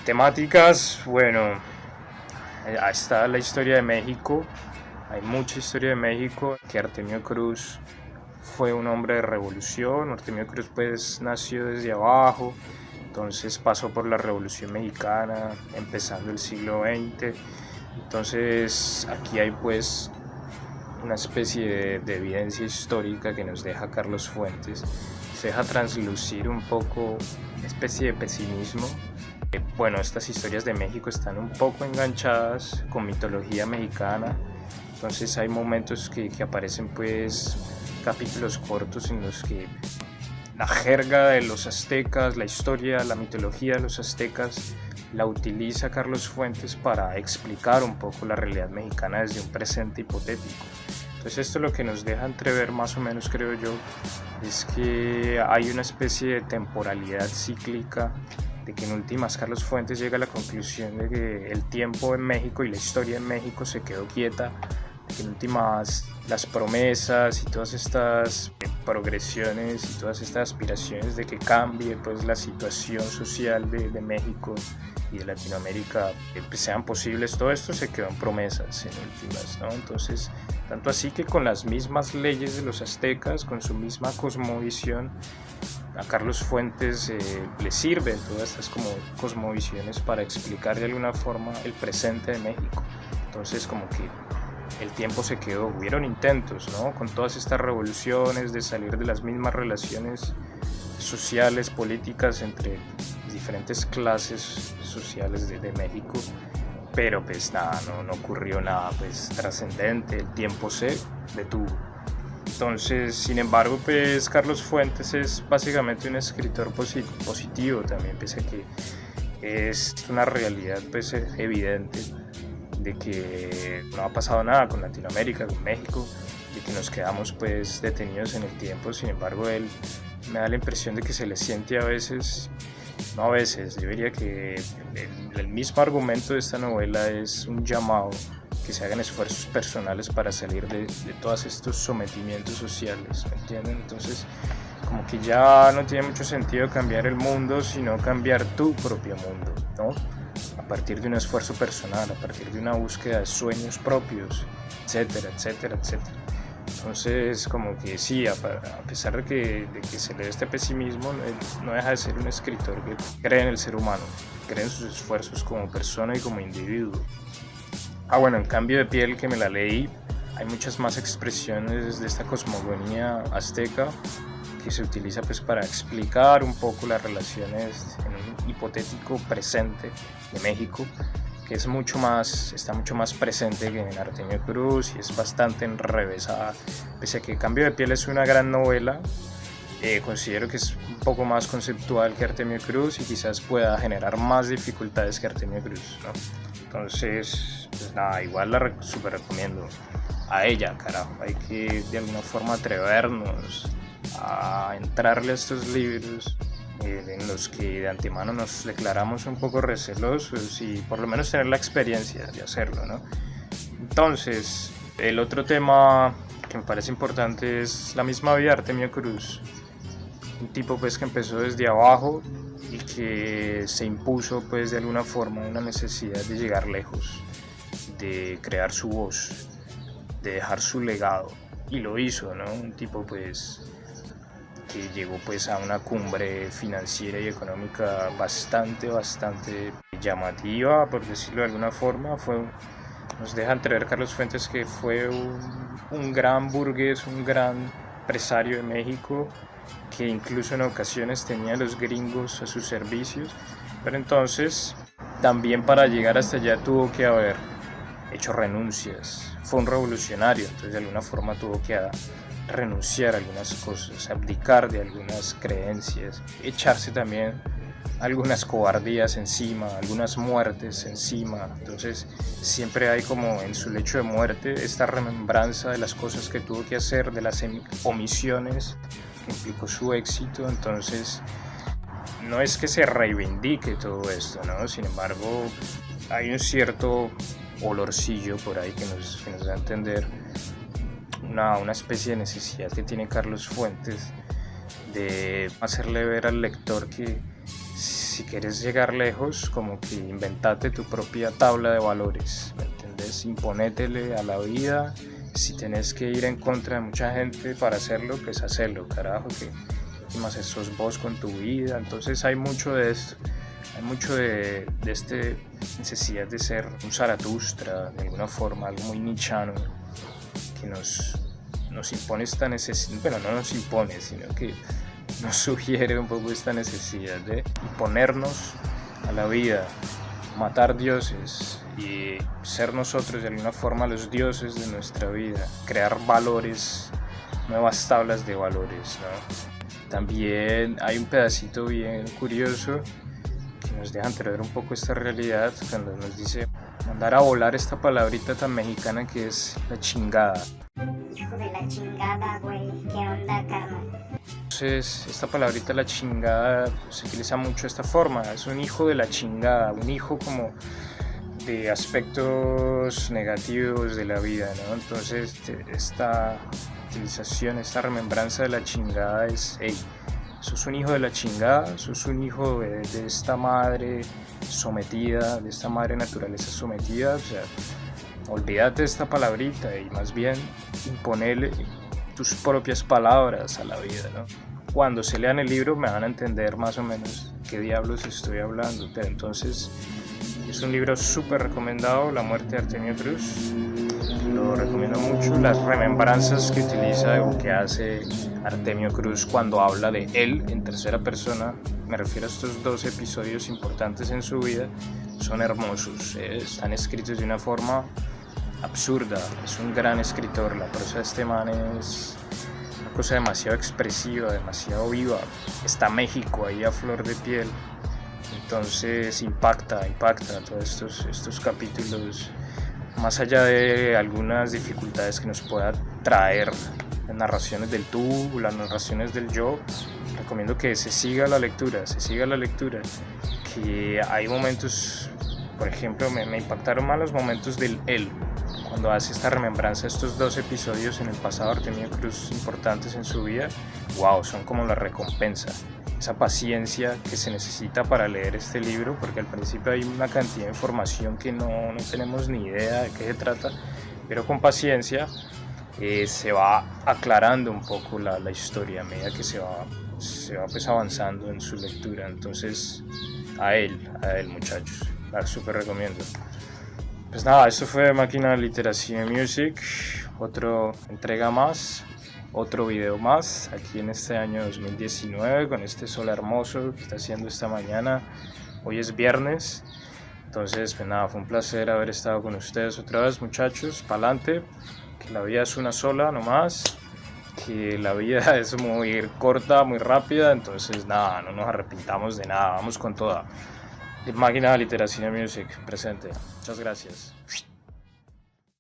Temáticas, bueno, está la historia de México, hay mucha historia de México, que Artemio Cruz fue un hombre de revolución. Artemio Cruz pues nació desde abajo, entonces pasó por la Revolución Mexicana, empezando el siglo XX, entonces aquí hay pues una especie de evidencia histórica que nos deja Carlos Fuentes, se deja translucir un poco una especie de pesimismo. Bueno, estas historias de México están un poco enganchadas con mitología mexicana, entonces hay momentos que aparecen pues capítulos cortos en los que la jerga de los aztecas, la historia, la mitología de los aztecas la utiliza Carlos Fuentes para explicar un poco la realidad mexicana desde un presente hipotético. Entonces esto lo que nos deja entrever más o menos, creo yo, es que hay una especie de temporalidad cíclica, de que en últimas Carlos Fuentes llega a la conclusión de que el tiempo en México y la historia en México se quedó quieta, de que en últimas las promesas y todas estas progresiones y todas estas aspiraciones de que cambie pues la situación social de México y de Latinoamérica pues sean posibles, todo esto se quedó en promesas en últimas, ¿no? Entonces, tanto así que con las mismas leyes de los aztecas, con su misma cosmovisión, a Carlos Fuentes le sirven todas estas como cosmovisiones para explicar de alguna forma el presente de México. Entonces como que el tiempo se quedó, hubieron intentos, ¿no? Con todas estas revoluciones de salir de las mismas relaciones sociales, políticas entre diferentes clases sociales de México, pero pues nada, no ocurrió nada pues trascendente, el tiempo se detuvo. Entonces, sin embargo, pues Carlos Fuentes es básicamente un escritor positivo también, pese a que es una realidad pues evidente de que no ha pasado nada con Latinoamérica, con México, y que nos quedamos pues detenidos en el tiempo. Sin embargo, él me da la impresión de que se le siente a veces, no a veces, yo diría que el mismo argumento de esta novela es un llamado que se hagan esfuerzos personales para salir de todos estos sometimientos sociales, ¿me entienden? Entonces, como que ya no tiene mucho sentido cambiar el mundo, sino cambiar tu propio mundo, ¿no? A partir de un esfuerzo personal, a partir de una búsqueda de sueños propios, etcétera, etcétera, etcétera. Entonces, como que sí, a pesar de que se le dé este pesimismo, no deja de ser un escritor que cree en el ser humano, cree en sus esfuerzos como persona y como individuo. Bueno, en Cambio de piel, que me la leí, hay muchas más expresiones de esta cosmogonía azteca que se utiliza pues para explicar un poco las relaciones en un hipotético presente de México, que está mucho más presente que en Artemio Cruz y es bastante enrevesada. Pese a que Cambio de piel es una gran novela, considero que es un poco más conceptual que Artemio Cruz y quizás pueda generar más dificultades que Artemio Cruz, ¿no? Entonces, pues nada, igual la super recomiendo a ella, carajo. Hay que de alguna forma atrevernos a entrarle a estos libros en los que de antemano nos declaramos un poco recelosos y por lo menos tener la experiencia de hacerlo, ¿no? Entonces, el otro tema que me parece importante es la misma vida de Artemio Cruz, un tipo pues que empezó desde abajo y que se impuso pues de alguna forma una necesidad de llegar lejos, de crear su voz, de dejar su legado, y lo hizo, ¿no? Un tipo pues que llegó pues a una cumbre financiera y económica bastante llamativa, por decirlo de alguna forma. Nos deja entrever Carlos Fuentes que fue un gran burgués, un gran empresario de México, que incluso en ocasiones tenía a los gringos a sus servicios, pero entonces también para llegar hasta allá tuvo que haber hecho renuncias. Fue un revolucionario, entonces de alguna forma tuvo que renunciar a algunas cosas, abdicar de algunas creencias, echarse también algunas cobardías encima, algunas muertes encima. Entonces siempre hay como en su lecho de muerte esta remembranza de las cosas que tuvo que hacer, de las omisiones que implicó su éxito. Entonces no es que se reivindique todo esto, ¿no? Sin embargo, hay un cierto olorcillo por ahí que nos da a entender una especie de necesidad que tiene Carlos Fuentes de hacerle ver al lector que si quieres llegar lejos, como que inventate tu propia tabla de valores, ¿me entiendes? Imponétele a la vida. Si tenés que ir en contra de mucha gente para hacerlo, pues hacerlo, carajo, que más sos vos con tu vida. Entonces hay mucho de esto, hay mucho de esta necesidad de ser un Zaratustra, de alguna forma, algo muy nichano, que nos impone esta necesidad, bueno, no nos impone, sino que nos sugiere un poco esta necesidad de imponernos a la vida, matar dioses y ser nosotros de alguna forma los dioses de nuestra vida, crear valores, nuevas tablas de valores, ¿no? También hay un pedacito bien curioso que nos deja entrever un poco esta realidad cuando nos dice mandar a volar esta palabrita tan mexicana que es la chingada. Hijo de la chingada, güey, ¿qué onda, carnal? Entonces, esta palabrita la chingada se utiliza mucho de esta forma, es un hijo de la chingada, un hijo como de aspectos negativos de la vida, ¿no? Entonces, esta utilización, esta remembranza de la chingada es, hey, sos un hijo de la chingada, sos un hijo de esta madre sometida, de esta madre naturaleza sometida, o sea, olvídate de esta palabrita y más bien imponele tus propias palabras a la vida, ¿no? Cuando se lean el libro me van a entender más o menos qué diablos estoy hablando, pero entonces es un libro súper recomendado, La muerte de Artemio Cruz, lo recomiendo mucho, las remembranzas que utiliza o que hace Artemio Cruz cuando habla de él en tercera persona, me refiero a estos 2 episodios importantes en su vida, son hermosos, están escritos de una forma absurda, es un gran escritor, la prosa de este man es una cosa demasiado expresiva, demasiado viva, está México ahí a flor de piel, entonces impacta todos estos capítulos, más allá de algunas dificultades que nos pueda traer las narraciones del tú, las narraciones del yo, recomiendo que se siga la lectura, que hay momentos, por ejemplo, me impactaron más los momentos del él, cuando hace esta remembranza de estos 2 episodios en el pasado de Artemio Cruz importantes en su vida, wow, son como la recompensa, esa paciencia que se necesita para leer este libro, porque al principio hay una cantidad de información que no tenemos ni idea de qué se trata, pero con paciencia se va aclarando un poco la historia a medida que se va pues avanzando en su lectura. Entonces a él muchachos, la súper recomiendo. Pues nada, esto fue Máquina de Literacy Music, otra entrega más, otro video más, aquí en este año 2019, con este sol hermoso que está haciendo esta mañana. Hoy es viernes, entonces pues nada, fue un placer haber estado con ustedes otra vez, muchachos, pa'lante, que la vida es una sola nomás, que la vida es muy corta, muy rápida, entonces nada, no nos arrepintamos de nada, vamos con toda. Máquina de Literacy Music presente. Muchas gracias.